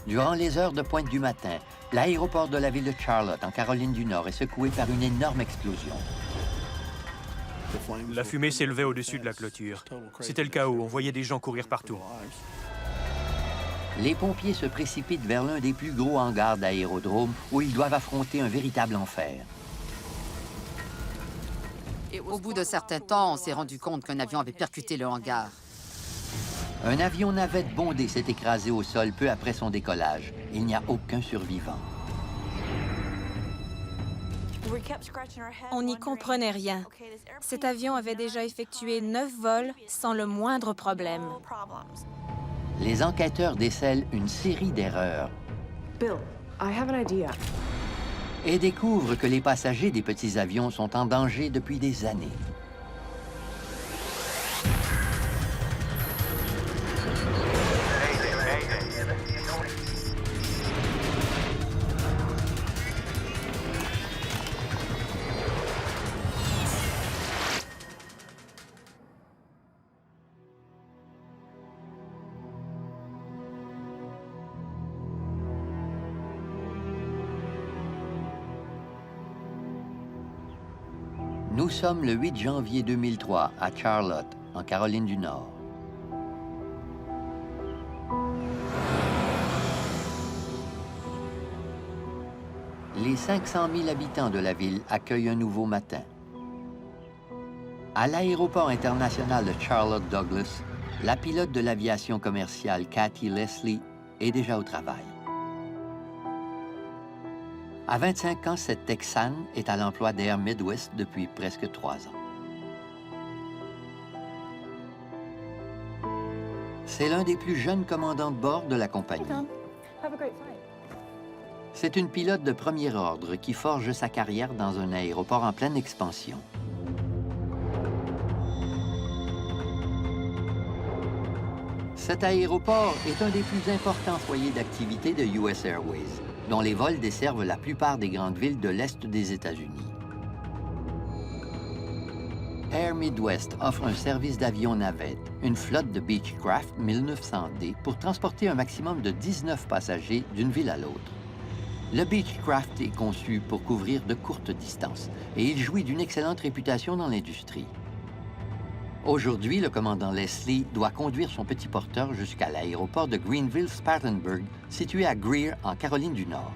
Durant les heures de pointe du matin, l'aéroport de la ville de Charlotte, en Caroline du Nord, est secoué par une énorme explosion. La fumée s'élevait au-dessus de la clôture. C'était le chaos, on voyait des gens courir partout. Les pompiers se précipitent vers l'un des plus gros hangars d'aérodrome où ils doivent affronter un véritable enfer. Au bout de certain temps, on s'est rendu compte qu'un avion avait percuté le hangar. Un avion navette bondé s'est écrasé au sol peu après son décollage. Il n'y a aucun survivant. On n'y comprenait rien. Cet avion avait déjà effectué 9 vols sans le moindre problème. Les enquêteurs décèlent une série d'erreurs Bill, I have an idea. et découvrent que les passagers des petits avions sont en danger depuis des années. Nous sommes le 8 janvier 2003 à Charlotte, en Caroline du Nord. Les 500 000 habitants de la ville accueillent un nouveau matin. À l'aéroport international de Charlotte Douglas, la pilote de l'aviation commerciale Cathy Leslie est déjà au travail. À 25 ans, cette Texane est à l'emploi d'Air Midwest depuis presque 3 ans. C'est l'un des plus jeunes commandants de bord de la compagnie. C'est une pilote de premier ordre qui forge sa carrière dans un aéroport en pleine expansion. Cet aéroport est un des plus importants foyers d'activité de US Airways, dont les vols desservent la plupart des grandes villes de l'Est des États-Unis. Air Midwest offre un service d'avion navette, une flotte de Beechcraft 1900D pour transporter un maximum de 19 passagers d'une ville à l'autre. Le Beechcraft est conçu pour couvrir de courtes distances et il jouit d'une excellente réputation dans l'industrie. Aujourd'hui, le commandant Leslie doit conduire son petit porteur jusqu'à l'aéroport de Greenville-Spartanburg, situé à Greer, en Caroline du Nord.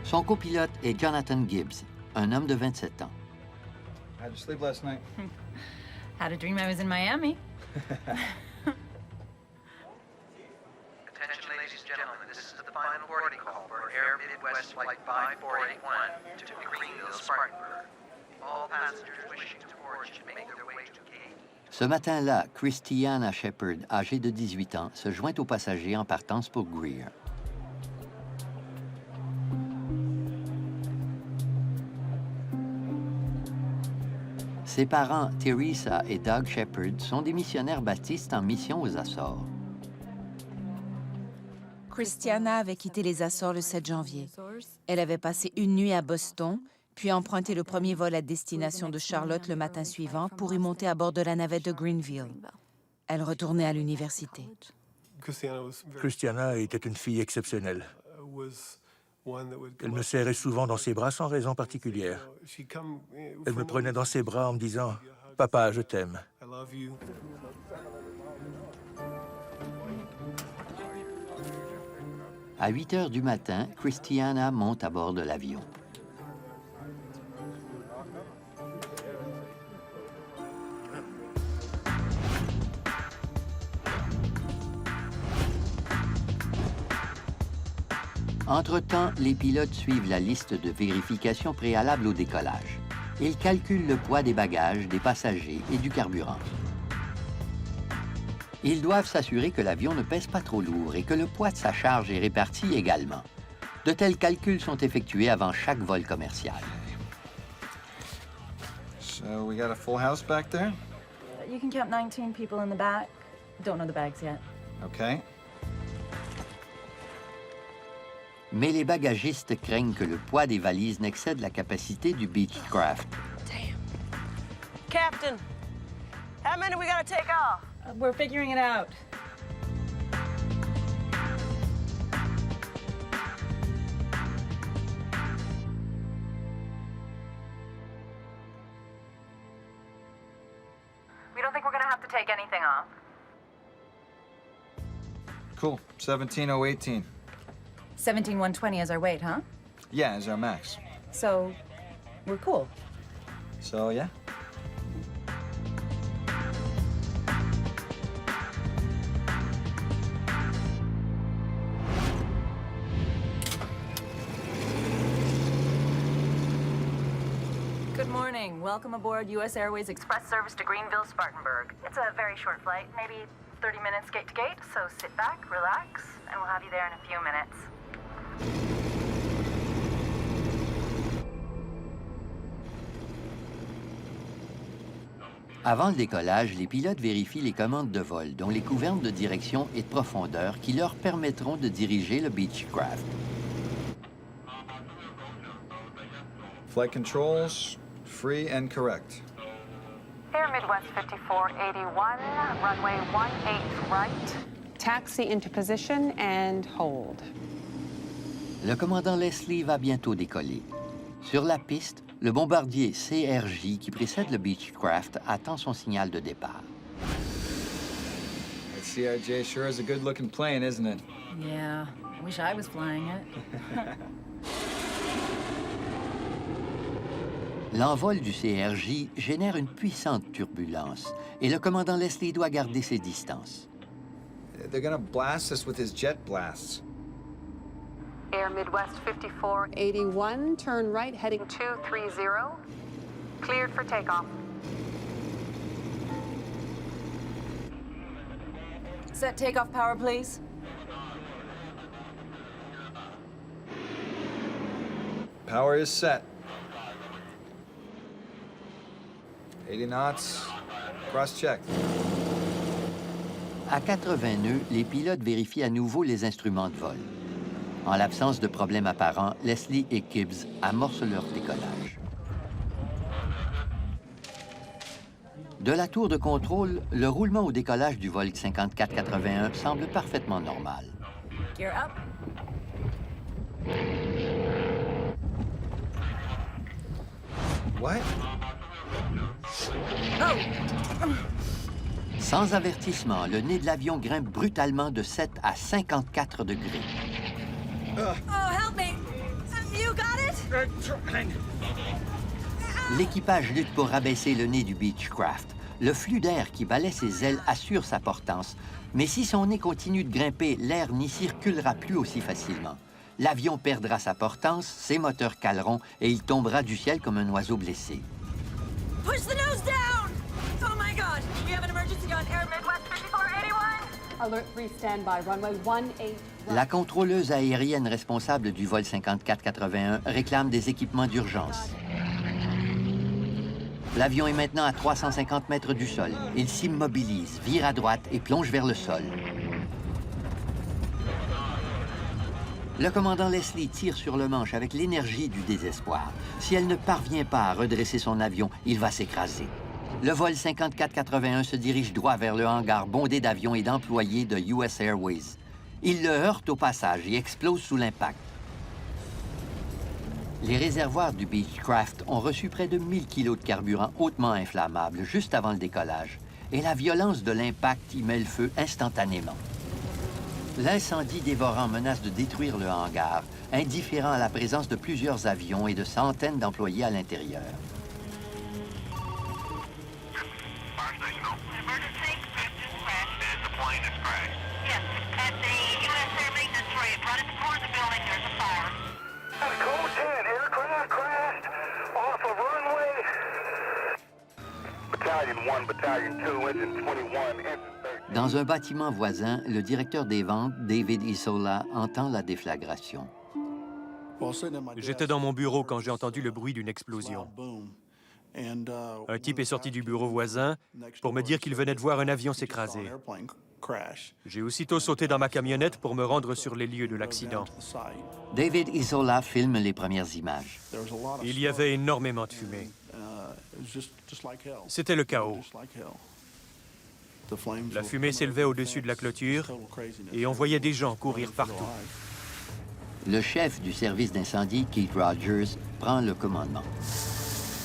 Son copilote est Jonathan Gibbs, un homme de 27 ans. How'd you sleep last night? Had a dream I was in Miami. Attention, ladies and gentlemen, this is the final boarding call for Air Midwest Flight 5481 to Greenville-Spartanburg. All passengers wishing to board should make their way to gate. Ce matin-là, Christiana Shepard, âgée de 18 ans, se joint aux passagers en partance pour Greer. Ses parents, Teresa et Doug Shepard, sont des missionnaires baptistes en mission aux Açores. Christiana avait quitté les Açores le 7 janvier. Elle avait passé une nuit à Boston, puis emprunté le premier vol à destination de Charlotte le matin suivant pour y monter à bord de la navette de Greenville. Elle retournait à l'université. Christiana était une fille exceptionnelle. Elle me serrait souvent dans ses bras sans raison particulière. Elle me prenait dans ses bras en me disant « Papa, je t'aime ». À 8 heures du matin, Christiana monte à bord de l'avion. Entre-temps, les pilotes suivent la liste de vérification préalable au décollage. Ils calculent le poids des bagages, des passagers et du carburant. Ils doivent s'assurer que l'avion ne pèse pas trop lourd et que le poids de sa charge est réparti également. De tels calculs sont effectués avant chaque vol commercial. So we got a full house back there? You can count 19 people in the back. Don't know the bags yet. Okay. Mais les bagagistes craignent que le poids des valises n'excède la capacité du Beechcraft. Captain, how many we gotta take off? We're figuring it out. Cool. 17,018. 17,120 is our weight, huh? Yeah, is our max. So, we're cool. So, yeah. Good morning. Welcome aboard U.S. Airways Express service to Greenville, Spartanburg. It's a very short flight, maybe 30 minutes gate to gate, so sit back, relax, and we'll have you there in a few minutes. Avant le décollage, les pilotes vérifient les commandes de vol, dont les couvernes de direction et de profondeur qui leur permettront de diriger le Beechcraft. Flight controls, free and correct. Air Midwest 5481, runway 18 right. Taxi into position and hold. Le commandant Leslie va bientôt décoller. Sur la piste, le bombardier CRJ qui précède le Beechcraft attend son signal de départ. That CRJ sure is a good-looking plane, isn't it? Yeah, wish I was flying it. L'envol du CRJ génère une puissante turbulence et le commandant Leslie doit garder ses distances. They're gonna blast us with his jet blasts. Air Midwest 5481, turn right heading 230. Cleared for takeoff. Set takeoff power, please. Power is set. 80 knots, cross-check. À 80 nœuds, les pilotes vérifient à nouveau les instruments de vol. En l'absence de problème apparent, Leslie et Gibbs amorcent leur décollage. De la tour de contrôle, le roulement au décollage du vol 5481 semble parfaitement normal. Gear up. What? Sans avertissement, le nez de l'avion grimpe brutalement de 7 à 54 degrés. Oh, help me! You got it? L'équipage lutte pour rabaisser le nez du Beechcraft. Le flux d'air qui balaie ses ailes assure sa portance. Mais si son nez continue de grimper, l'air n'y circulera plus aussi facilement. L'avion perdra sa portance, ses moteurs caleront et il tombera du ciel comme un oiseau blessé. Push the nose down! Oh my God! We have an emergency on Air Midwest 5481. Alert 3, standby, runway 18. La contrôleuse aérienne responsable du vol 5481 réclame des équipements d'urgence. L'avion est maintenant à 350 mètres du sol. Il s'immobilise, vire à droite et plonge vers le sol. Le commandant Leslie tire sur le manche avec l'énergie du désespoir. Si elle ne parvient pas à redresser son avion, il va s'écraser. Le vol 5481 se dirige droit vers le hangar bondé d'avions et d'employés de US Airways. Il le heurte au passage et explose sous l'impact. Les réservoirs du Beechcraft ont reçu près de 1000 kilos de carburant hautement inflammable juste avant le décollage, et la violence de l'impact y met le feu instantanément. L'incendie dévorant menace de détruire le hangar, indifférent à la présence de plusieurs avions et de centaines d'employés à l'intérieur. Dans un bâtiment voisin, le directeur des ventes, David Isola, entend la déflagration. J'étais dans mon bureau quand j'ai entendu le bruit d'une explosion. Un type est sorti du bureau voisin pour me dire qu'il venait de voir un avion s'écraser. J'ai aussitôt sauté dans ma camionnette pour me rendre sur les lieux de l'accident. David Isola filme les premières images. Il y avait énormément de fumée. C'était le chaos. La fumée s'élevait au-dessus de la clôture et on voyait des gens courir partout. Le chef du service d'incendie, Keith Rogers, prend le commandement.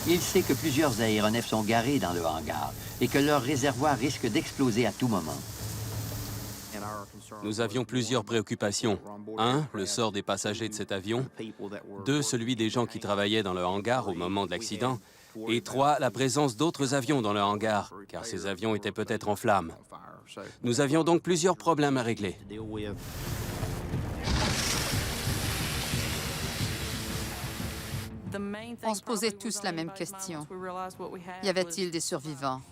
Il sait que plusieurs aéronefs sont garés dans le hangar et que leur réservoir risque d'exploser à tout moment. Nous avions plusieurs préoccupations. 1, le sort des passagers de cet avion. 2, celui des gens qui travaillaient dans le hangar au moment de l'accident. Et 3, la présence d'autres avions dans le hangar, car ces avions étaient peut-être en flammes. Nous avions donc plusieurs problèmes à régler. On se posait tous la même question. Y avait-il des survivants?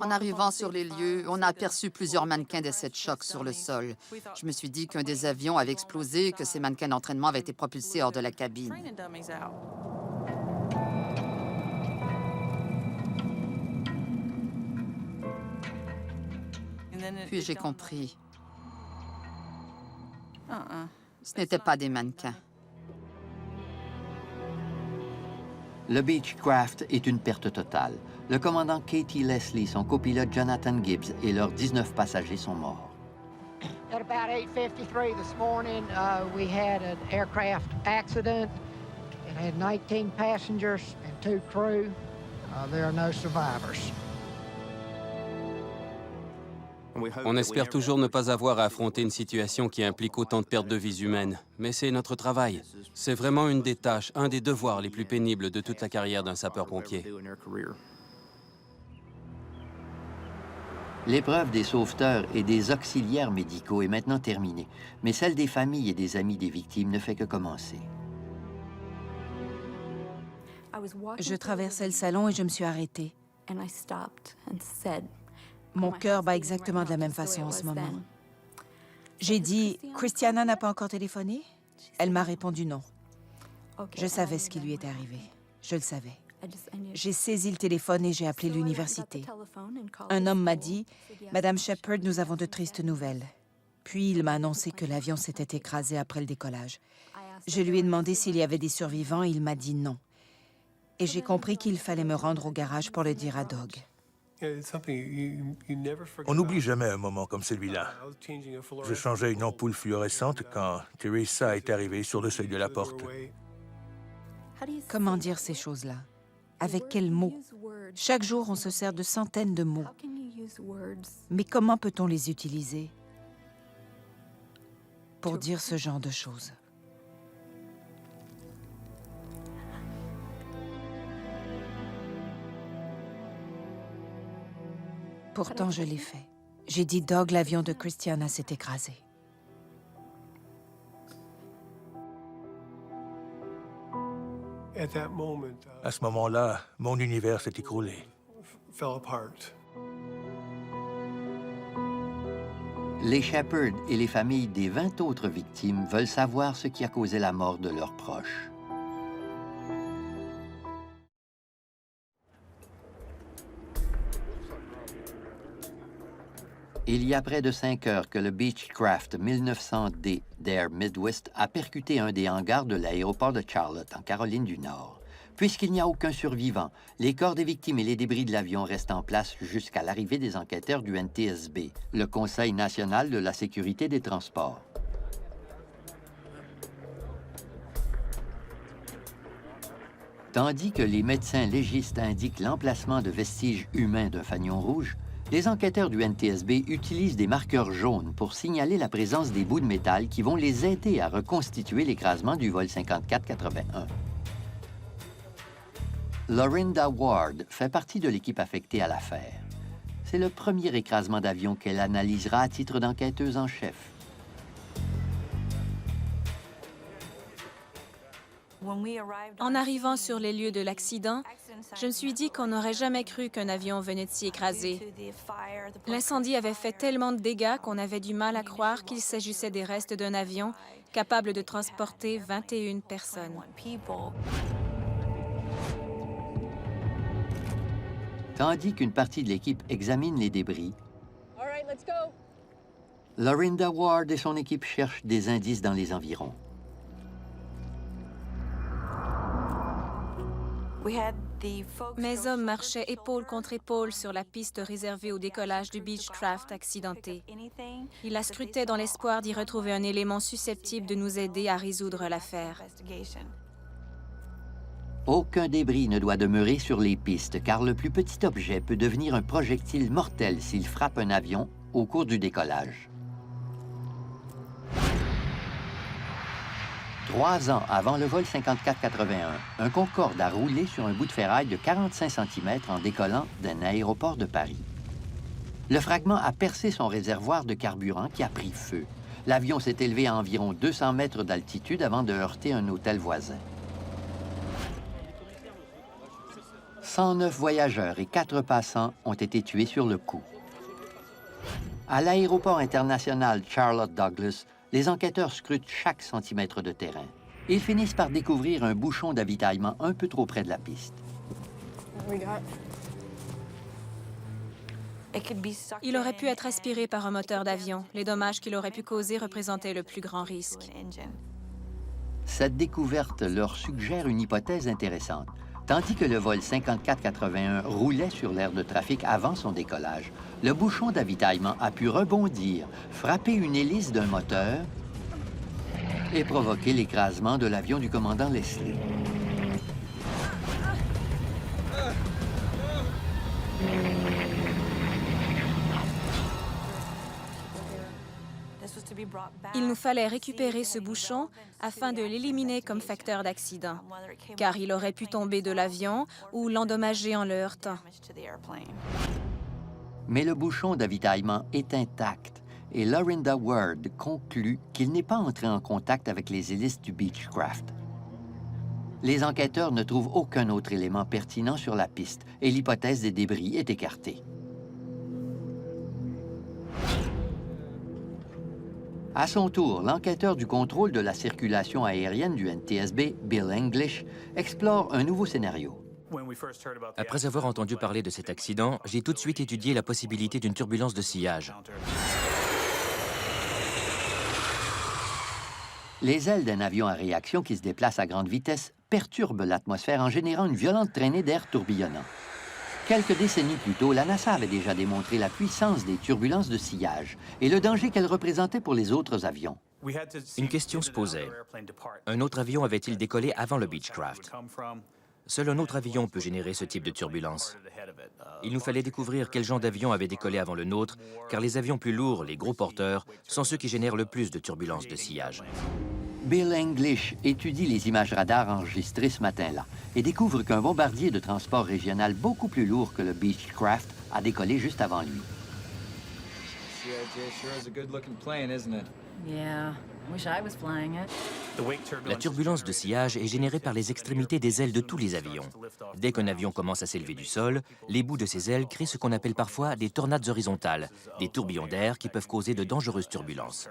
En arrivant sur les lieux, on a aperçu plusieurs mannequins d'essais de choc sur le sol. Je me suis dit qu'un des avions avait explosé et que ces mannequins d'entraînement avaient été propulsés hors de la cabine. Puis j'ai compris. Ce n'étaient pas des mannequins. Le Beechcraft est une perte totale. Le commandant Katie Leslie, son copilote Jonathan Gibbs et leurs 19 passagers sont morts. At about 8:53 this morning, we had an aircraft accident. It had 19 passengers and 2 crew. There are no survivors. On espère toujours ne pas avoir à affronter une situation qui implique autant de pertes de vies humaines. Mais c'est notre travail. C'est vraiment une des tâches, un des devoirs les plus pénibles de toute la carrière d'un sapeur-pompier. L'épreuve des sauveteurs et des auxiliaires médicaux est maintenant terminée, mais celle des familles et des amis des victimes ne fait que commencer. Je traversais le salon et je me suis arrêtée. Mon cœur bat exactement de la même façon en ce moment. J'ai dit, « Christiana n'a pas encore téléphoné? » Elle m'a répondu non. Je savais ce qui lui était arrivé. Je le savais. J'ai saisi le téléphone et j'ai appelé l'université. Un homme m'a dit, « Madame Shepherd, nous avons de tristes nouvelles. » Puis il m'a annoncé que l'avion s'était écrasé après le décollage. Je lui ai demandé s'il y avait des survivants et il m'a dit non. Et j'ai compris qu'il fallait me rendre au garage pour le dire à Doug. On n'oublie jamais un moment comme celui-là. Je changeais une ampoule fluorescente quand Teresa est arrivée sur le seuil de la porte. Comment dire ces choses-là? Avec quels mots? Chaque jour, on se sert de centaines de mots. Mais comment peut-on les utiliser pour dire ce genre de choses? Pourtant, je l'ai fait. J'ai dit, Doug, l'avion de Christiana s'est écrasé. À ce moment-là, mon univers s'est écroulé. Les Shepherd et les familles des 20 autres victimes veulent savoir ce qui a causé la mort de leurs proches. Il y a près de 5 heures que le Beechcraft 1900D d'Air Midwest a percuté un des hangars de l'aéroport de Charlotte, en Caroline du Nord. Puisqu'il n'y a aucun survivant, les corps des victimes et les débris de l'avion restent en place jusqu'à l'arrivée des enquêteurs du NTSB, le Conseil national de la sécurité des transports. Tandis que les médecins légistes indiquent l'emplacement de vestiges humains d'un fanion rouge, les enquêteurs du NTSB utilisent des marqueurs jaunes pour signaler la présence des bouts de métal qui vont les aider à reconstituer l'écrasement du vol 5481. Lorinda Ward fait partie de l'équipe affectée à l'affaire. C'est le premier écrasement d'avion qu'elle analysera à titre d'enquêteuse en chef. En arrivant sur les lieux de l'accident, je me suis dit qu'on n'aurait jamais cru qu'un avion venait de s'y écraser. L'incendie avait fait tellement de dégâts qu'on avait du mal à croire qu'il s'agissait des restes d'un avion capable de transporter 21 personnes. Tandis qu'une partie de l'équipe examine les débris, Lorinda Ward et son équipe cherchent des indices dans les environs. Mes hommes marchaient épaule contre épaule sur la piste réservée au décollage du Beechcraft accidenté. Ils la scrutaient dans l'espoir d'y retrouver un élément susceptible de nous aider à résoudre l'affaire. Aucun débris ne doit demeurer sur les pistes, car le plus petit objet peut devenir un projectile mortel s'il frappe un avion au cours du décollage. 3 ans avant le vol 5481, un Concorde a roulé sur un bout de ferraille de 45 cm en décollant d'un aéroport de Paris. Le fragment a percé son réservoir de carburant qui a pris feu. L'avion s'est élevé à environ 200 mètres d'altitude avant de heurter un hôtel voisin. 109 voyageurs et 4 passants ont été tués sur le coup. À l'aéroport international Charlotte Douglas, les enquêteurs scrutent chaque centimètre de terrain. Ils finissent par découvrir un bouchon d'avitaillement un peu trop près de la piste. Il aurait pu être aspiré par un moteur d'avion. Les dommages qu'il aurait pu causer représentaient le plus grand risque. Cette découverte leur suggère une hypothèse intéressante. Tandis que le vol 5481 roulait sur l'aire de trafic avant son décollage, le bouchon d'avitaillement a pu rebondir, frapper une hélice d'un moteur et provoquer l'écrasement de l'avion du commandant Leslie. Il nous fallait récupérer ce bouchon afin de l'éliminer comme facteur d'accident, car il aurait pu tomber de l'avion ou l'endommager en le heurtant. Mais le bouchon d'avitaillement est intact et Lorinda Ward conclut qu'il n'est pas entré en contact avec les hélices du Beechcraft. Les enquêteurs ne trouvent aucun autre élément pertinent sur la piste et l'hypothèse des débris est écartée. À son tour, l'enquêteur du contrôle de la circulation aérienne du NTSB, Bill English, explore un nouveau scénario. Après avoir entendu parler de cet accident, j'ai tout de suite étudié la possibilité d'une turbulence de sillage. Les ailes d'un avion à réaction qui se déplace à grande vitesse perturbent l'atmosphère en générant une violente traînée d'air tourbillonnant. Quelques décennies plus tôt, la NASA avait déjà démontré la puissance des turbulences de sillage et le danger qu'elles représentaient pour les autres avions. Une question se posait. Un autre avion avait-il décollé avant le Beechcraft? Seul un autre avion peut générer ce type de turbulence. Il nous fallait découvrir quel genre d'avion avait décollé avant le nôtre, car les avions plus lourds, les gros porteurs, sont ceux qui génèrent le plus de turbulences de sillage. Bill English étudie les images radars enregistrées ce matin-là et découvre qu'un bombardier de transport régional beaucoup plus lourd que le Beechcraft a décollé juste avant lui. La turbulence de sillage est générée par les extrémités des ailes de tous les avions. Dès qu'un avion commence à s'élever du sol, les bouts de ses ailes créent ce qu'on appelle parfois des tornades horizontales, des tourbillons d'air qui peuvent causer de dangereuses turbulences.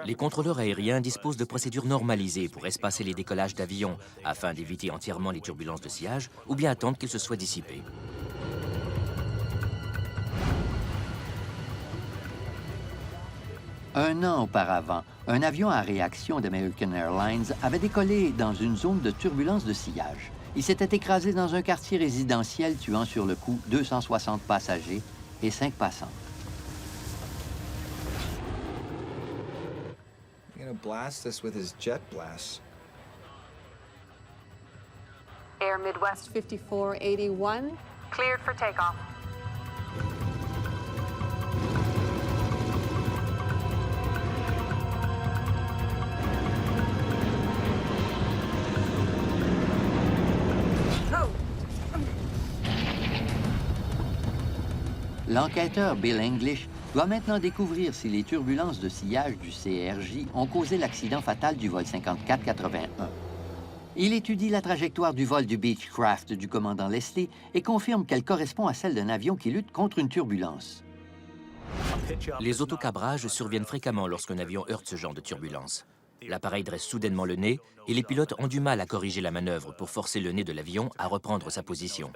Les contrôleurs aériens disposent de procédures normalisées pour espacer les décollages d'avions afin d'éviter entièrement les turbulences de sillage ou bien attendre qu'ils se soient dissipés. Un an auparavant, un avion à réaction d'American Airlines avait décollé dans une zone de turbulence de sillage. Il s'était écrasé dans un quartier résidentiel, tuant sur le coup 260 passagers et 5 passantes. He's gonna blast us with his jet blast. Air Midwest 5481. Cleared for takeoff. L'enquêteur Bill English doit maintenant découvrir si les turbulences de sillage du CRJ ont causé l'accident fatal du vol 5481. Il étudie la trajectoire du vol du Beechcraft du commandant Leslie et confirme qu'elle correspond à celle d'un avion qui lutte contre une turbulence. Les autocabrages surviennent fréquemment lorsqu'un avion heurte ce genre de turbulence. L'appareil dresse soudainement le nez et les pilotes ont du mal à corriger la manœuvre pour forcer le nez de l'avion à reprendre sa position.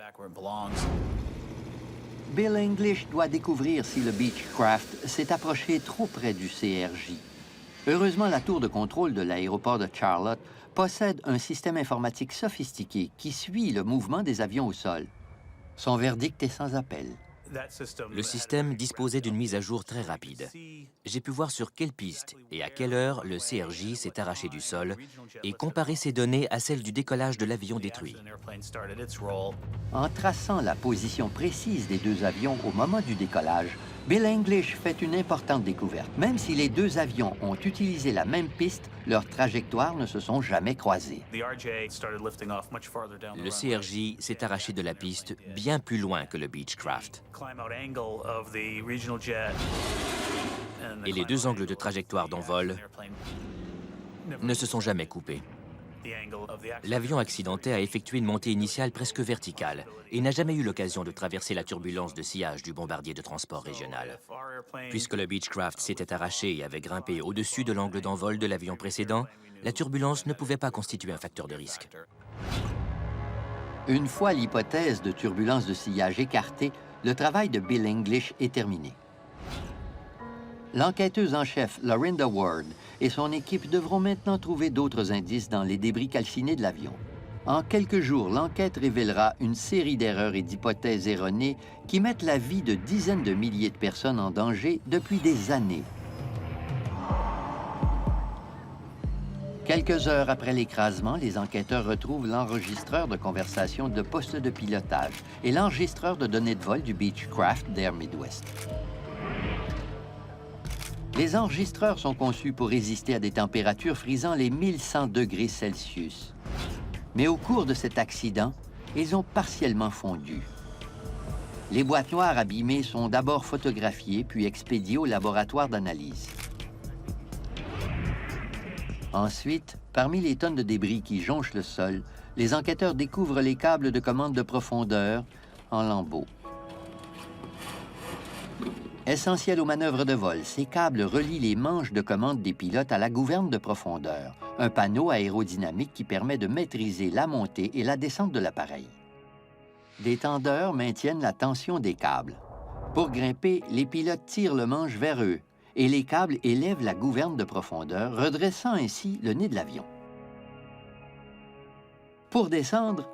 Bill English doit découvrir si le Beechcraft s'est approché trop près du CRJ. Heureusement, la tour de contrôle de l'aéroport de Charlotte possède un système informatique sophistiqué qui suit le mouvement des avions au sol. Son verdict est sans appel. Le système disposait d'une mise à jour très rapide. J'ai pu voir sur quelle piste et à quelle heure le CRJ s'est arraché du sol et comparer ces données à celles du décollage de l'avion détruit. En traçant la position précise des deux avions au moment du décollage, Bill English fait une importante découverte. Même si les deux avions ont utilisé la même piste, leurs trajectoires ne se sont jamais croisées. Le CRJ s'est arraché de la piste bien plus loin que le Beechcraft. Et les deux angles de trajectoire d'envol ne se sont jamais coupés. L'avion accidenté a effectué une montée initiale presque verticale et n'a jamais eu l'occasion de traverser la turbulence de sillage du bombardier de transport régional. Puisque le Beechcraft s'était arraché et avait grimpé au-dessus de l'angle d'envol de l'avion précédent, la turbulence ne pouvait pas constituer un facteur de risque. Une fois l'hypothèse de turbulence de sillage écartée, le travail de Bill English est terminé. L'enquêteuse en chef, Lorinda Ward, et son équipe devront maintenant trouver d'autres indices dans les débris calcinés de l'avion. En quelques jours, l'enquête révélera une série d'erreurs et d'hypothèses erronées qui mettent la vie de dizaines de milliers de personnes en danger depuis des années. Quelques heures après l'écrasement, les enquêteurs retrouvent l'enregistreur de conversation de poste de pilotage et l'enregistreur de données de vol du Beechcraft d'Air Midwest. Les enregistreurs sont conçus pour résister à des températures frisant les 1100 degrés Celsius. Mais au cours de cet accident, ils ont partiellement fondu. Les boîtes noires abîmées sont d'abord photographiées puis expédiées au laboratoire d'analyse. Ensuite, parmi les tonnes de débris qui jonchent le sol, les enquêteurs découvrent les câbles de commande de profondeur en lambeaux. Essentiels aux manœuvres de vol, ces câbles relient les manches de commande des pilotes à la gouverne de profondeur, un panneau aérodynamique qui permet de maîtriser la montée et la descente de l'appareil. Des tendeurs maintiennent la tension des câbles. Pour grimper, les pilotes tirent le manche vers eux et les câbles élèvent la gouverne de profondeur, redressant ainsi le nez de l'avion. Pour descendre,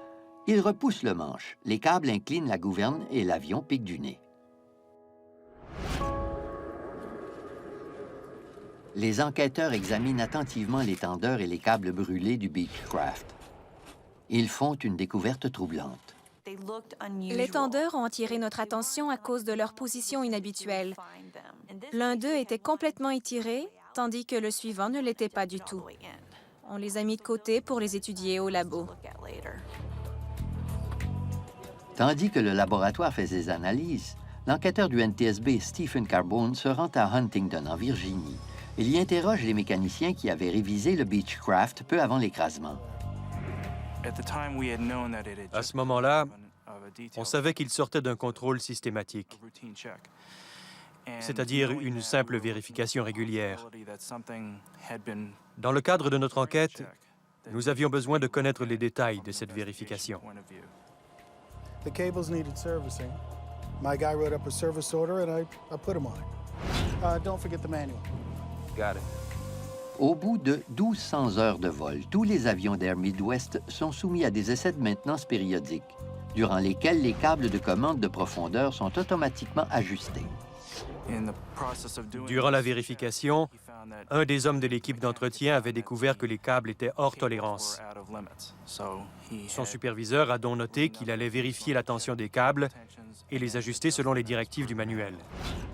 ils repoussent le manche. Les câbles inclinent la gouverne et l'avion pique du nez. Les enquêteurs examinent attentivement les tendeurs et les câbles brûlés du Beechcraft. Ils font une découverte troublante. Les tendeurs ont attiré notre attention à cause de leur position inhabituelle. L'un d'eux était complètement étiré, tandis que le suivant ne l'était pas du tout. On les a mis de côté pour les étudier au labo. Tandis que le laboratoire fait ses analyses, l'enquêteur du NTSB, Stephen Carbone, se rend à Huntington, en Virginie. Il y interroge les mécaniciens qui avaient révisé le Beechcraft peu avant l'écrasement. À ce moment-là, on savait qu'il sortait d'un contrôle systématique, c'est-à-dire une simple vérification régulière. Dans le cadre de notre enquête, nous avions besoin de connaître les détails de cette vérification. The cables needed servicing. My guy wrote up a service order and I put him on it. Don't forget the manual. Got it. Au bout de 1200 heures de vol, tous les avions d'Air Midwest sont soumis à des essais de maintenance périodiques, durant lesquels les câbles de commande de profondeur sont automatiquement ajustés. Durant la vérification, un des hommes de l'équipe d'entretien avait découvert que les câbles étaient hors tolérance. Son superviseur a donc noté qu'il allait vérifier la tension des câbles et les ajuster selon les directives du manuel.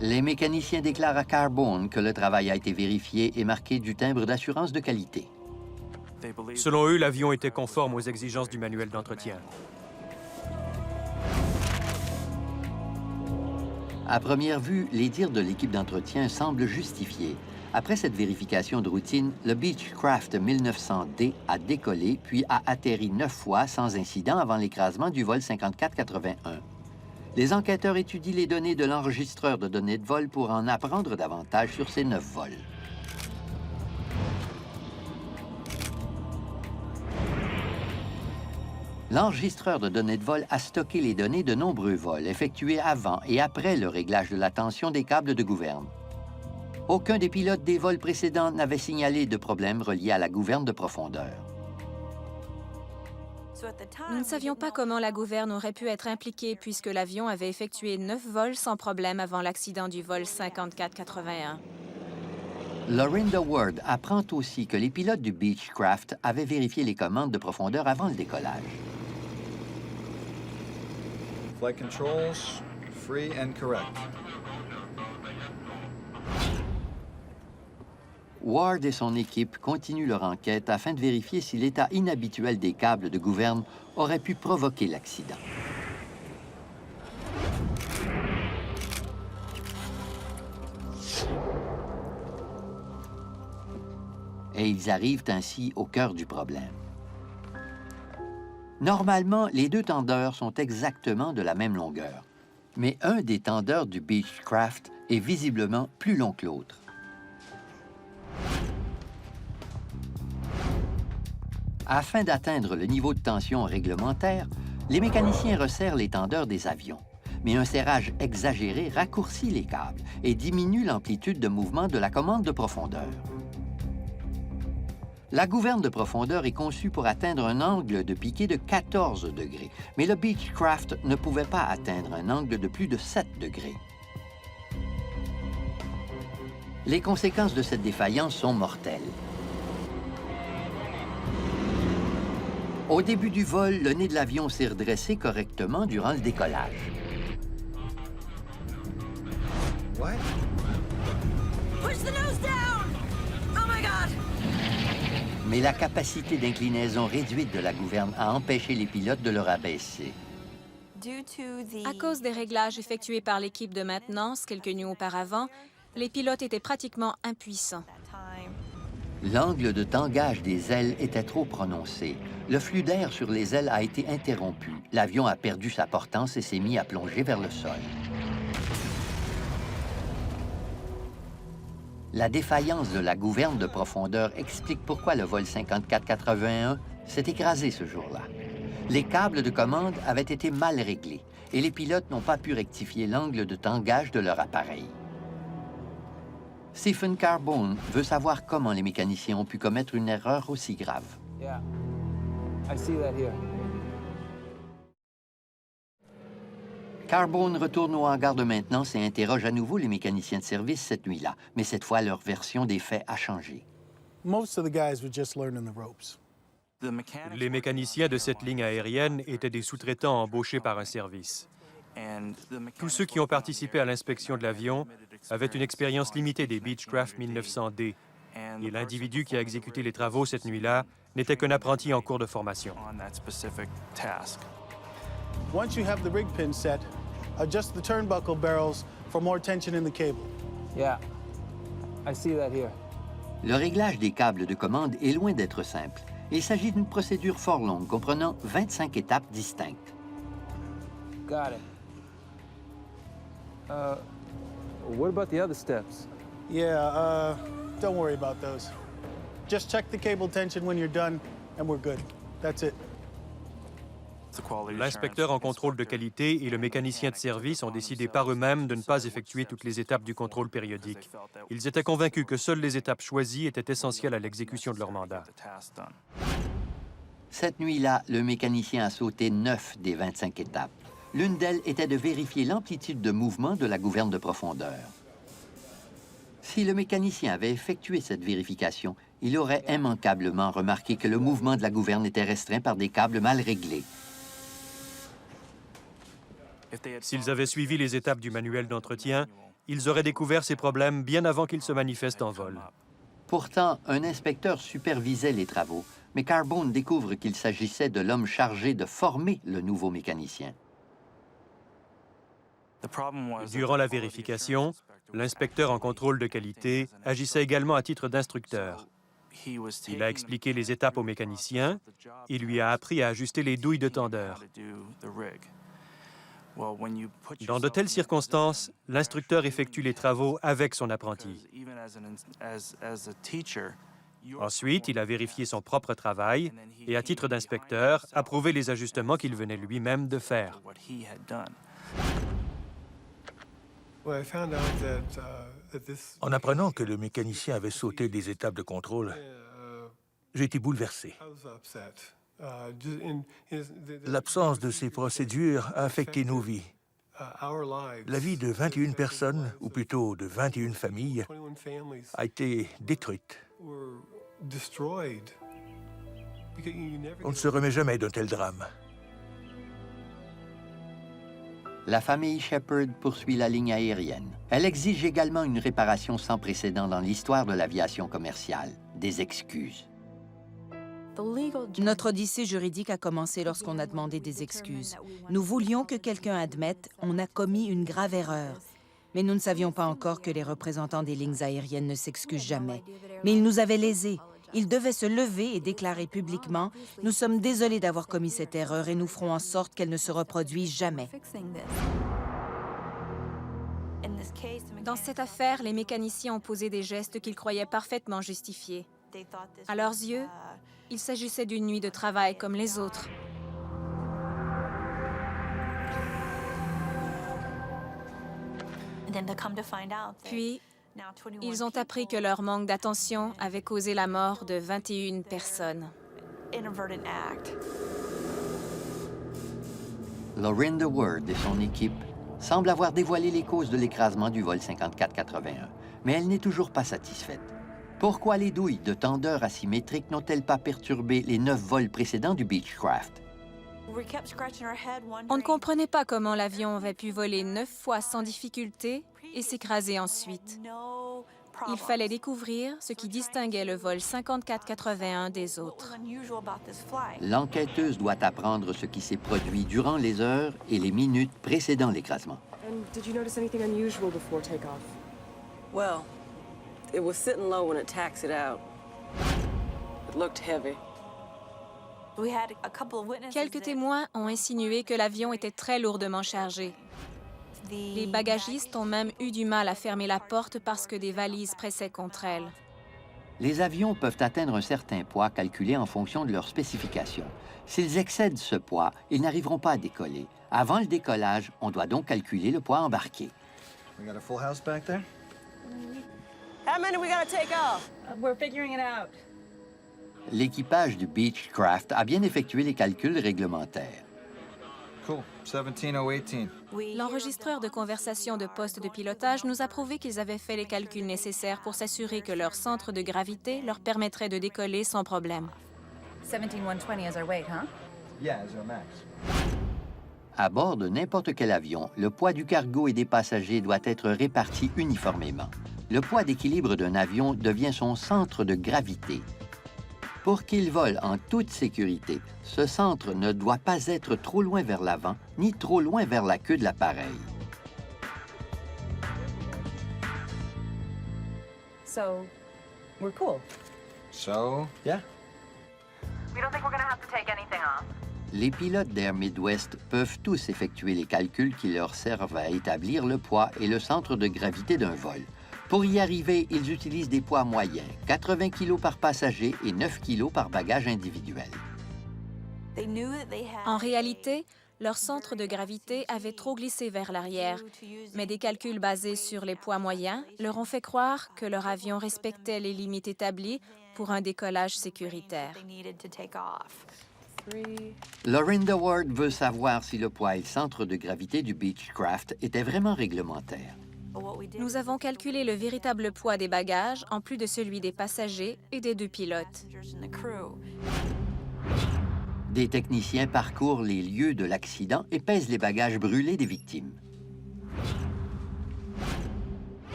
Les mécaniciens déclarent à Carbone que le travail a été vérifié et marqué du timbre d'assurance de qualité. Selon eux, l'avion était conforme aux exigences du manuel d'entretien. À première vue, les dires de l'équipe d'entretien semblent justifiés. Après cette vérification de routine, le Beechcraft 1900D a décollé puis a atterri 9 fois sans incident avant l'écrasement du vol 5481. Les enquêteurs étudient les données de l'enregistreur de données de vol pour en apprendre davantage sur ces 9 vols. L'enregistreur de données de vol a stocké les données de nombreux vols effectués avant et après le réglage de la tension des câbles de gouverne. Aucun des pilotes des vols précédents n'avait signalé de problème relié à la gouverne de profondeur. Nous ne savions pas comment la gouverne aurait pu être impliquée puisque l'avion avait effectué 9 vols sans problème avant l'accident du vol 5481. Lorinda Ward apprend aussi que les pilotes du Beechcraft avaient vérifié les commandes de profondeur avant le décollage. Flight controls, free and correct. Ward et son équipe continuent leur enquête afin de vérifier si l'état inhabituel des câbles de gouverne aurait pu provoquer l'accident. Et ils arrivent ainsi au cœur du problème. Normalement, les deux tendeurs sont exactement de la même longueur, mais un des tendeurs du Beechcraft est visiblement plus long que l'autre. Afin d'atteindre le niveau de tension réglementaire, les mécaniciens resserrent les tendeurs des avions. Mais un serrage exagéré raccourcit les câbles et diminue l'amplitude de mouvement de la commande de profondeur. La gouverne de profondeur est conçue pour atteindre un angle de piqué de 14 degrés, mais le Beechcraft ne pouvait pas atteindre un angle de plus de 7 degrés. Les conséquences de cette défaillance sont mortelles. Au début du vol, le nez de l'avion s'est redressé correctement durant le décollage. What? Push the nose down! Oh my God! Mais la capacité d'inclinaison réduite de la gouverne a empêché les pilotes de le rabaisser. À cause des réglages effectués par l'équipe de maintenance quelques nuits auparavant, les pilotes étaient pratiquement impuissants. L'angle de tangage des ailes était trop prononcé. Le flux d'air sur les ailes a été interrompu. L'avion a perdu sa portance et s'est mis à plonger vers le sol. La défaillance de la gouverne de profondeur explique pourquoi le vol 5481 s'est écrasé ce jour-là. Les câbles de commande avaient été mal réglés et les pilotes n'ont pas pu rectifier l'angle de tangage de leur appareil. Stephen Carbone veut savoir comment les mécaniciens ont pu commettre une erreur aussi grave. Yeah, I see that here. Carbone retourne au hangar de maintenance et interroge à nouveau les mécaniciens de service cette nuit-là, mais cette fois, leur version des faits a changé. Most of the guys were just learning the ropes. Les mécaniciens de cette ligne aérienne étaient des sous-traitants embauchés par un service. Tous ceux qui ont participé à l'inspection de l'avion avaient une expérience limitée des Beechcraft 1900D, et l'individu qui a exécuté les travaux cette nuit-là n'était qu'un apprenti en cours de formation. Once you have the rig pin set, adjust the turnbuckle barrels for more tension in the cable. Yeah, I see that here. Le réglage des câbles de commande est loin d'être simple. Il s'agit d'une procédure fort longue, comprenant 25 étapes distinctes. Got it. What about the other steps? Yeah, don't worry about those. Just check the cable tension when you're done, and we're good. That's it. L'inspecteur en contrôle de qualité et le mécanicien de service ont décidé par eux-mêmes de ne pas effectuer toutes les étapes du contrôle périodique. Ils étaient convaincus que seules les étapes choisies étaient essentielles à l'exécution de leur mandat. Cette nuit-là, le mécanicien a sauté 9 des 25 étapes. L'une d'elles était de vérifier l'amplitude de mouvement de la gouverne de profondeur. Si le mécanicien avait effectué cette vérification, il aurait immanquablement remarqué que le mouvement de la gouverne était restreint par des câbles mal réglés. S'ils avaient suivi les étapes du manuel d'entretien, ils auraient découvert ces problèmes bien avant qu'ils se manifestent en vol. Pourtant, un inspecteur supervisait les travaux, mais Carbone découvre qu'il s'agissait de l'homme chargé de former le nouveau mécanicien. Durant la vérification, l'inspecteur en contrôle de qualité agissait également à titre d'instructeur. Il a expliqué les étapes au mécanicien et lui a appris à ajuster les douilles de tendeur. Dans de telles circonstances, l'instructeur effectue les travaux avec son apprenti. Ensuite, il a vérifié son propre travail et, à titre d'inspecteur, approuvé les ajustements qu'il venait lui-même de faire. En apprenant que le mécanicien avait sauté des étapes de contrôle, j'ai été bouleversé. L'absence de ces procédures a affecté nos vies. La vie de 21 personnes, ou plutôt de 21 familles, a été détruite. On ne se remet jamais d'un tel drame. La famille Shepard poursuit la ligne aérienne. Elle exige également une réparation sans précédent dans l'histoire de l'aviation commerciale, des excuses. Notre odyssée juridique a commencé lorsqu'on a demandé des excuses. Nous voulions que quelqu'un admette on a commis une grave erreur. Mais nous ne savions pas encore que les représentants des lignes aériennes ne s'excusent jamais. Mais ils nous avaient lésés. Ils devaient se lever et déclarer publiquement « Nous sommes désolés d'avoir commis cette erreur et nous ferons en sorte qu'elle ne se reproduise jamais. » Dans cette affaire, les mécaniciens ont posé des gestes qu'ils croyaient parfaitement justifiés. À leurs yeux, il s'agissait d'une nuit de travail comme les autres. Puis, ils ont appris que leur manque d'attention avait causé la mort de 21 personnes. Lorinda Ward et son équipe semblent avoir dévoilé les causes de l'écrasement du vol 5481, mais elle n'est toujours pas satisfaite. Pourquoi les douilles de tendeurs asymétriques n'ont-elles pas perturbé les 9 vols précédents du Beechcraft? On ne comprenait pas comment l'avion avait pu voler 9 fois sans difficulté et s'écraser ensuite. Il fallait découvrir ce qui distinguait le vol 5481 des autres. L'enquêteuse doit apprendre ce qui s'est produit durant les heures et les minutes précédant l'écrasement. Well, it was sitting low when it taxied out. It looked heavy. Quelques témoins ont insinué que l'avion était très lourdement chargé. Les bagagistes ont même eu du mal à fermer la porte parce que des valises pressaient contre elle. Les avions peuvent atteindre un certain poids calculé en fonction de leurs spécifications. S'ils excèdent ce poids, ils n'arriveront pas à décoller. Avant le décollage, on doit donc calculer le poids embarqué. We got a full house back there? How many we gotta take off? We're figuring it out. L'équipage du Beechcraft a bien effectué les calculs réglementaires. Cool. 17018. L'enregistreur de conversation de poste de pilotage nous a prouvé qu'ils avaient fait les calculs nécessaires pour s'assurer que leur centre de gravité leur permettrait de décoller sans problème. 17120 is our weight, huh? Yeah, as our max. À bord de n'importe quel avion, le poids du cargo et des passagers doit être réparti uniformément. Le poids d'équilibre d'un avion devient son centre de gravité. Pour qu'il vole en toute sécurité, ce centre ne doit pas être trop loin vers l'avant, ni trop loin vers la queue de l'appareil. So, we're cool. So, yeah. We don't think we're gonna have to take anything off. Les pilotes d'Air Midwest peuvent tous effectuer les calculs qui leur servent à établir le poids et le centre de gravité d'un vol. Pour y arriver, ils utilisent des poids moyens, 80 kg par passager et 9 kg par bagage individuel. En réalité, leur centre de gravité avait trop glissé vers l'arrière, mais des calculs basés sur les poids moyens leur ont fait croire que leur avion respectait les limites établies pour un décollage sécuritaire. Lorinda Ward veut savoir si le poids et le centre de gravité du Beechcraft étaient vraiment réglementaires. Nous avons calculé le véritable poids des bagages, en plus de celui des passagers et des 2 pilotes. Des techniciens parcourent les lieux de l'accident et pèsent les bagages brûlés des victimes.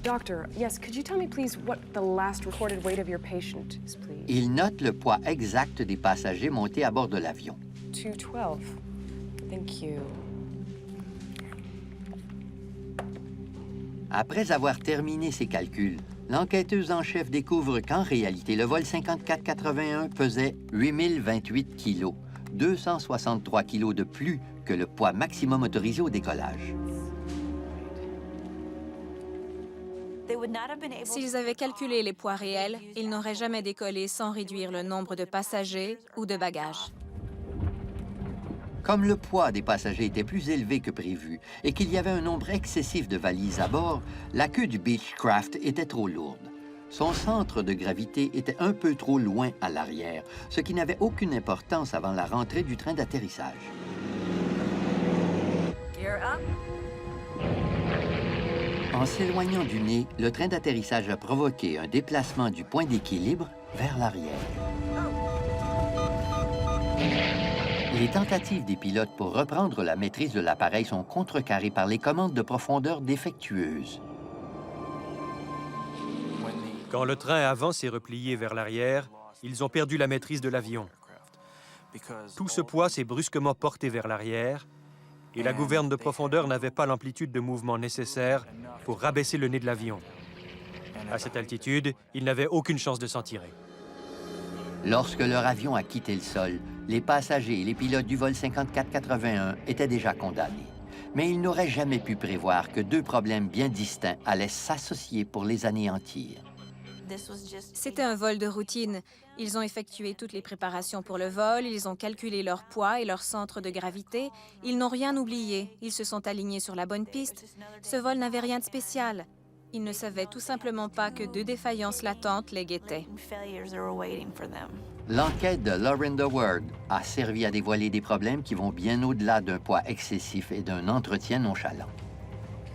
Doctor, yes, could you tell me please what the last recorded weight of your patient is, please? Ils notent le poids exact des passagers montés à bord de l'avion. 212. Thank you. Après avoir terminé ses calculs, l'enquêteuse en chef découvre qu'en réalité, le vol 5481 pesait 8028 kg, 263 kg de plus que le poids maximum autorisé au décollage. S'ils avaient calculé les poids réels, ils n'auraient jamais décollé sans réduire le nombre de passagers ou de bagages. Comme le poids des passagers était plus élevé que prévu et qu'il y avait un nombre excessif de valises à bord, la queue du Beechcraft était trop lourde. Son centre de gravité était un peu trop loin à l'arrière, ce qui n'avait aucune importance avant la rentrée du train d'atterrissage. Gear up. En s'éloignant du nez, le train d'atterrissage a provoqué un déplacement du point d'équilibre vers l'arrière. Les tentatives des pilotes pour reprendre la maîtrise de l'appareil sont contrecarrées par les commandes de profondeur défectueuses. Quand le train avant s'est replié vers l'arrière, ils ont perdu la maîtrise de l'avion. Tout ce poids s'est brusquement porté vers l'arrière et la gouverne de profondeur n'avait pas l'amplitude de mouvement nécessaire pour rabaisser le nez de l'avion. À cette altitude, ils n'avaient aucune chance de s'en tirer. Lorsque leur avion a quitté le sol, les passagers et les pilotes du vol 5481 étaient déjà condamnés. Mais ils n'auraient jamais pu prévoir que deux problèmes bien distincts allaient s'associer pour les anéantir. C'était un vol de routine. Ils ont effectué toutes les préparations pour le vol, ils ont calculé leur poids et leur centre de gravité. Ils n'ont rien oublié. Ils se sont alignés sur la bonne piste. Ce vol n'avait rien de spécial. Ils ne savaient tout simplement pas que deux défaillances latentes les guettaient. L'enquête de Lorinda Ward a servi à dévoiler des problèmes qui vont bien au-delà d'un poids excessif et d'un entretien nonchalant.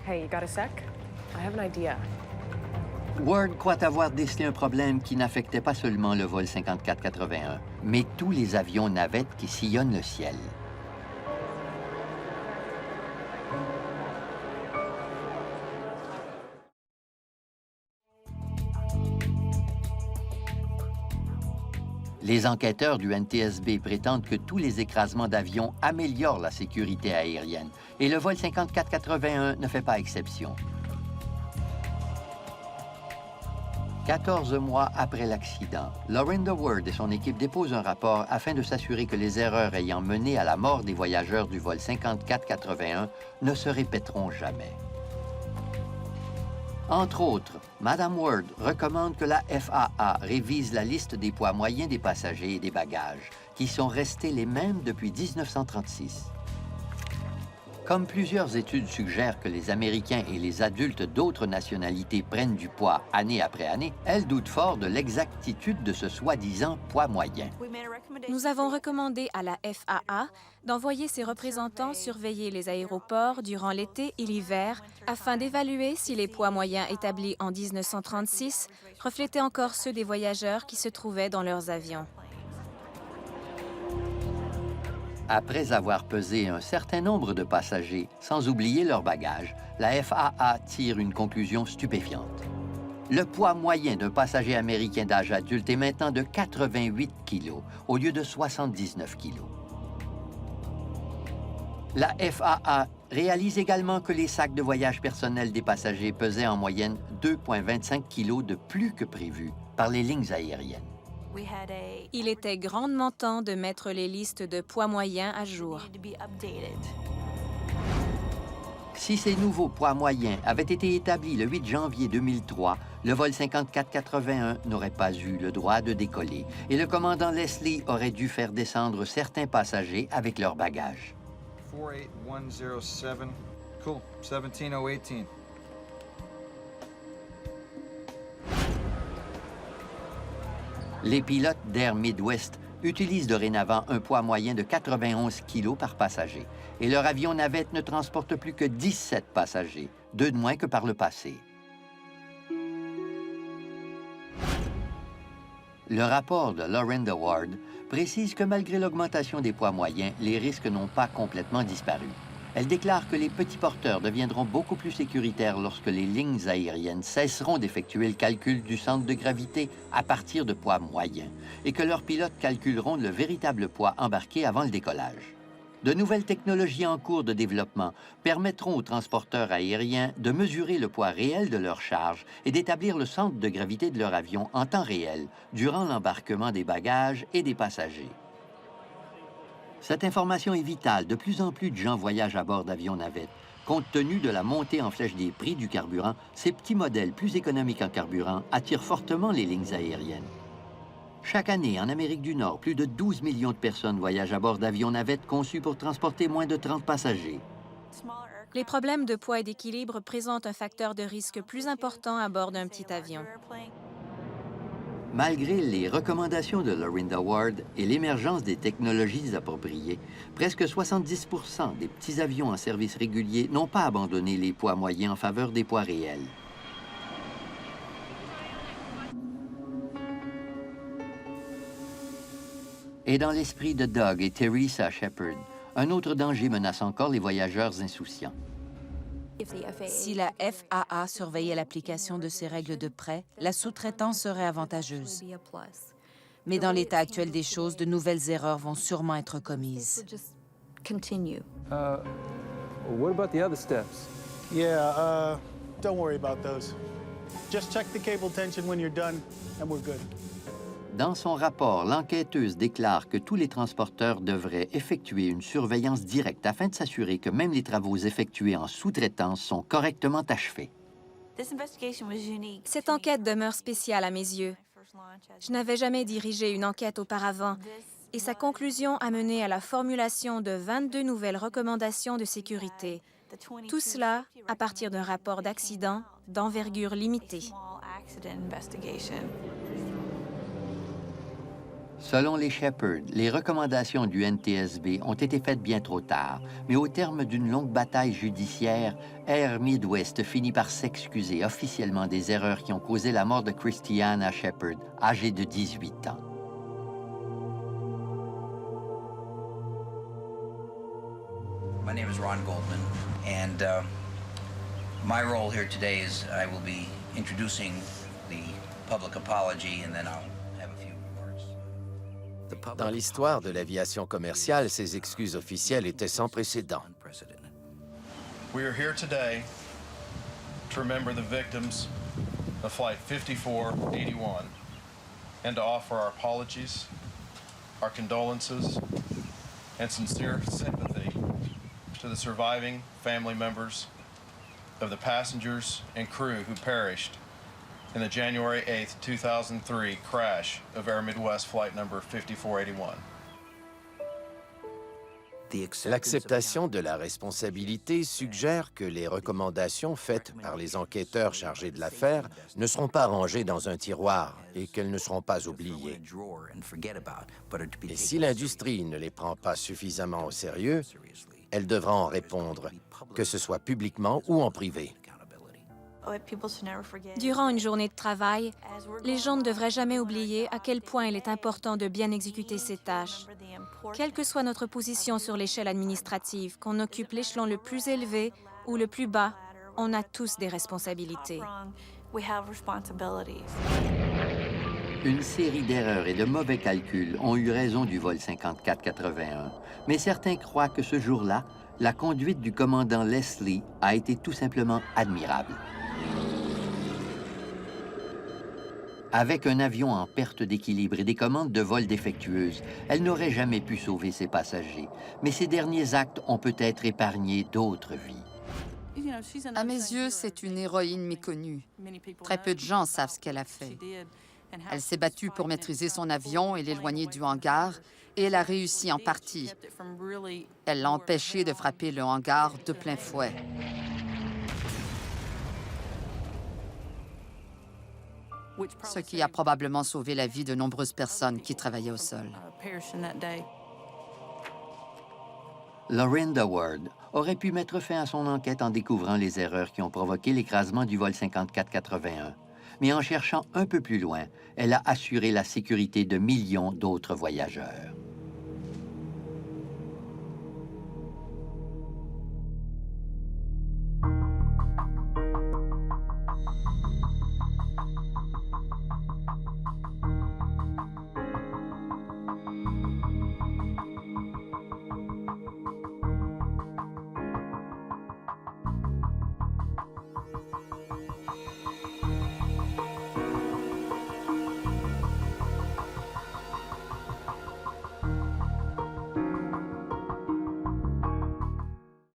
Hey, you got a sec? I have an idea. Ward croit avoir décelé un problème qui n'affectait pas seulement le vol 5481, mais tous les avions navettes qui sillonnent le ciel. Les enquêteurs du NTSB prétendent que tous les écrasements d'avions améliorent la sécurité aérienne, et le vol 5481 ne fait pas exception. 14 mois après l'accident, Lorinda Ward et son équipe déposent un rapport afin de s'assurer que les erreurs ayant mené à la mort des voyageurs du vol 5481 ne se répéteront jamais. Entre autres, Mme Ward recommande que la FAA révise la liste des poids moyens des passagers et des bagages, qui sont restés les mêmes depuis 1936. Comme plusieurs études suggèrent que les Américains et les adultes d'autres nationalités prennent du poids année après année, elle doute fort de l'exactitude de ce soi-disant poids moyen. Nous avons recommandé à la FAA d'envoyer ses représentants surveiller les aéroports durant l'été et l'hiver afin d'évaluer si les poids moyens établis en 1936 reflétaient encore ceux des voyageurs qui se trouvaient dans leurs avions. Après avoir pesé un certain nombre de passagers, sans oublier leurs bagages, la FAA tire une conclusion stupéfiante. Le poids moyen d'un passager américain d'âge adulte est maintenant de 88 kilos au lieu de 79 kilos. La FAA réalise également que les sacs de voyage personnels des passagers pesaient en moyenne 2,25 kilos de plus que prévu par les lignes aériennes. Il était grandement temps de mettre les listes de poids moyens à jour. Si ces nouveaux poids moyens avaient été établis le 8 janvier 2003, le vol 5481 n'aurait pas eu le droit de décoller et le commandant Leslie aurait dû faire descendre certains passagers avec leurs bagages. 48107. Cool. 17018. Les pilotes d'Air Midwest utilisent dorénavant un poids moyen de 91 kg par passager et leur avion navette ne transporte plus que 17 passagers, 2 de moins que par le passé. Le rapport de Lorinda Ward précise que malgré l'augmentation des poids moyens, les risques n'ont pas complètement disparu. Elle déclare que les petits porteurs deviendront beaucoup plus sécuritaires lorsque les lignes aériennes cesseront d'effectuer le calcul du centre de gravité à partir de poids moyens et que leurs pilotes calculeront le véritable poids embarqué avant le décollage. De nouvelles technologies en cours de développement permettront aux transporteurs aériens de mesurer le poids réel de leur charge et d'établir le centre de gravité de leur avion en temps réel durant l'embarquement des bagages et des passagers. Cette information est vitale. De plus en plus de gens voyagent à bord d'avions navettes. Compte tenu de la montée en flèche des prix du carburant, ces petits modèles plus économiques en carburant attirent fortement les lignes aériennes. Chaque année, en Amérique du Nord, plus de 12 millions de personnes voyagent à bord d'avions navettes conçus pour transporter moins de 30 passagers. Les problèmes de poids et d'équilibre présentent un facteur de risque plus important à bord d'un petit avion. Malgré les recommandations de Lorinda Ward et l'émergence des technologies appropriées, presque 70 des petits avions en service régulier n'ont pas abandonné les poids moyens en faveur des poids réels. Et dans l'esprit de Doug et Teresa Shepard, un autre danger menace encore les voyageurs insouciants. Si la FAA surveillait l'application de ces règles de près, la sous-traitance serait avantageuse. Mais dans l'état actuel des choses, de nouvelles erreurs vont sûrement être commises. What about the other steps? Yeah, don't worry about those. Just check the cable tension when you're done, and we're good. Dans son rapport, l'enquêteuse déclare que tous les transporteurs devraient effectuer une surveillance directe afin de s'assurer que même les travaux effectués en sous-traitance sont correctement achevés. Cette enquête demeure spéciale à mes yeux. Je n'avais jamais dirigé une enquête auparavant et sa conclusion a mené à la formulation de 22 nouvelles recommandations de sécurité. Tout cela à partir d'un rapport d'accident d'envergure limitée. Selon les Shepard, les recommandations du NTSB ont été faites bien trop tard, mais au terme d'une longue bataille judiciaire, Air Midwest finit par s'excuser officiellement des erreurs qui ont causé la mort de Christiana Shepard, âgée de 18 ans. My name is Ron Goldman, and my role here today is I will be introducing the public apology, and then I'll have a few remarks. Dans l'histoire de l'aviation commerciale, ces excuses officielles étaient sans précédent. We are here today to remember the victims of Flight 5481 and to offer our apologies, our condolences, and sincere sympathy to the surviving family members of the passengers and crew who perished in the January 8, 2003 crash of Air Midwest flight number 5481. L'acceptation de la responsabilité suggère que les recommandations faites par les enquêteurs chargés de l'affaire ne seront pas rangées dans un tiroir et qu'elles ne seront pas oubliées. Et si l'industrie ne les prend pas suffisamment au sérieux, elle devra en répondre, que ce soit publiquement ou en privé. Durant une journée de travail, les gens ne devraient jamais oublier à quel point il est important de bien exécuter ses tâches. Quelle que soit notre position sur l'échelle administrative, qu'on occupe l'échelon le plus élevé ou le plus bas, on a tous des responsabilités. Une série d'erreurs et de mauvais calculs ont eu raison du vol 5481, mais certains croient que ce jour-là, la conduite du commandant Leslie a été tout simplement admirable. Avec un avion en perte d'équilibre et des commandes de vol défectueuses, elle n'aurait jamais pu sauver ses passagers, mais ses derniers actes ont peut-être épargné d'autres vies. À mes yeux, c'est une héroïne méconnue. Très peu de gens savent ce qu'elle a fait. Elle s'est battue pour maîtriser son avion et l'éloigner du hangar, et elle a réussi en partie. Elle l'a empêché de frapper le hangar de plein fouet. Ce qui a probablement sauvé la vie de nombreuses personnes qui travaillaient au sol. Lorinda Ward aurait pu mettre fin à son enquête en découvrant les erreurs qui ont provoqué l'écrasement du vol 5481. Mais en cherchant un peu plus loin, elle a assuré la sécurité de millions d'autres voyageurs.